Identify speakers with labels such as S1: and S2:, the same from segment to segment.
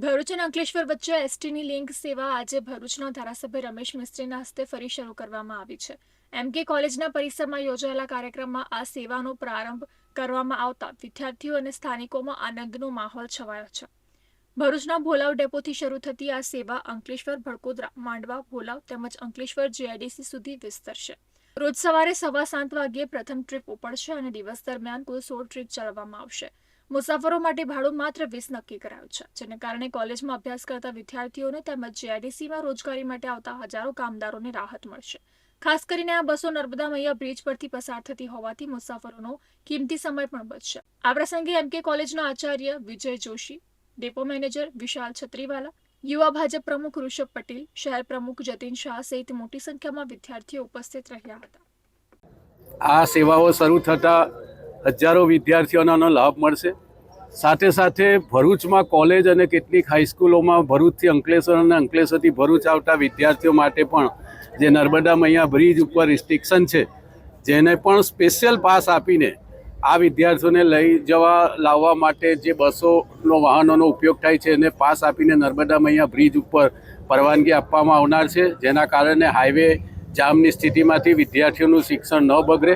S1: ભરૂચ અને અંકલેશ્વર વચ્ચે એસટીની લિંક સેવા આજે ભરૂચના ધારાસભ્ય રમેશ મિસ્ત્રીના હસ્તે ફરી શરૂ કરવામાં આવી છે. એમકે કોલેજના પરિસરમાં યોજાયેલા કાર્યક્રમમાં આ સેવાનો પ્રારંભ કરવામાં આવતા વિદ્યાર્થીઓ અને સ્થાનિકોમાં આનંદનો માહોલ છવાયો છે. ભરૂચના ભોલાવ ડેપોથી શરૂ થતી આ સેવા અંકલેશ્વર, ભડકોદરા, માંડવા, ભોલાવ તેમજ અંકલેશ્વર જીઆઈડીસી સુધી વિસ્તરશે. રોજ સવારે 7:15 વાગ્યે પ્રથમ ટ્રીપ ઉપડશે અને દિવસ દરમિયાન કુલ 16 ટ્રીપ ચલાવવામાં આવશે. મુસાફરો માટે ભાડું માત્ર 20 નક્કી કરાયું છે, જેને કારણે કોલેજમાં અભ્યાસ કરતા વિદ્યાર્થીઓને તેમજ જીઆઈડીસીમાં રોજગારી માટે આવતા હજારો કામદારોને રાહત મળશે. ખાસ કરીને આ બસો નર્મદા મૈયા બ્રિજ પરથી પસાર થતી હોવાથી મુસાફરોનો કિંમતી સમય પણ બચશે. આ પ્રસંગે એમકે કોલેજના આચાર્ય વિજય જોશી, ડેપો મેનેજર વિશાલ છત્રીવાલા, યુવા ભાજપ પ્રમુખ ઋષભ પટેલ, શહેર પ્રમુખ જતીન શાહ સહિત મોટી સંખ્યામાં વિદ્યાર્થીઓ ઉપસ્થિત રહ્યા હતા.
S2: આ સેવાઓ શરૂ થતાં હજારો વિદ્યાર્થીઓનો લાભ મળશે. સાથે સાથે ભરૂચમાં કોલેજ અને કેટલીક હાઈસ્કૂલોમાં ભરૂચથી અંકલેશ્વર અને અંકલેશ્વરથી ભરૂચ આવતા વિદ્યાર્થીઓ માટે પણ જે નર્મદા મૈયા બ્રિજ ઉપર રિસ્ટ્રિક્શન છે, જેને પણ સ્પેશિયલ પાસ આપીને આ વિદ્યાર્થીઓને લઈ જવા લાવવા માટે જે બસોનો વાહનોનો ઉપયોગ થાય છે એને પાસ આપીને નર્મદા મૈયા બ્રિજ ઉપર પરવાનગી આપવામાં આવનાર છે, જેના કારણે હાઈવે જામની સ્થિતિમાંથી વિદ્યાર્થીઓનું શિક્ષણ ન બગડે.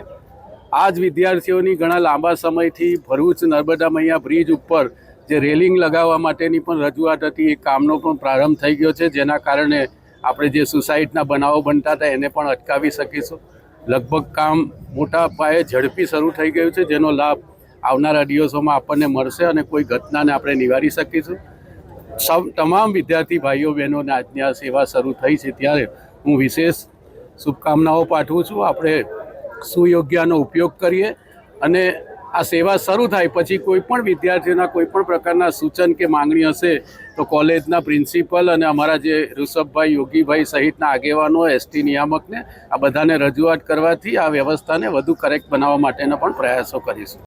S2: આ જ વિદ્યાર્થીઓની ઘણા લાંબા સમયથી ભરૂચ નર્મદા મૈયા બ્રિજ ઉપર જે રેલિંગ લગાવવા માટેની પણ રજૂઆત હતી, એ કામનો પણ પ્રારંભ થઈ ગયો છે, જેના કારણે આપણે જે સુસાઇડના બનાવો બનતા હતા એને પણ અટકાવી શકીશું. લગભગ કામ મોટા પાયે ઝડપી શરૂ થઈ ગયું છે, જેનો લાભ આવનારા દિવસોમાં આપણને મળશે અને કોઈ ઘટનાને આપણે નિવારી શકીશું. તમામ વિદ્યાર્થી ભાઈઓ બહેનોને આજની આ સેવા શરૂ થઈ છે ત્યારે હું વિશેષ શુભકામનાઓ પાઠવું છું. આપણે સુયોગ્યનો ઉપયોગ કરીએ અને આ સેવા શરૂ થાય પછી કોઈ પણ વિદ્યાર્થીઓના કોઈ પણ પ્રકારના સૂચન કે માંગણી હશે તો કોલેજના પ્રિન્સિપલ અને અમારા જે ઋષભભાઈ, યોગીભાઈ સહિતના આગેવાનો, એસટી નિયામકને આ બધાને રજૂઆત કરવાથી આ વ્યવસ્થાને વધુ કરેક્ટ બનાવવા માટેના પણ પ્રયાસો કરીશું.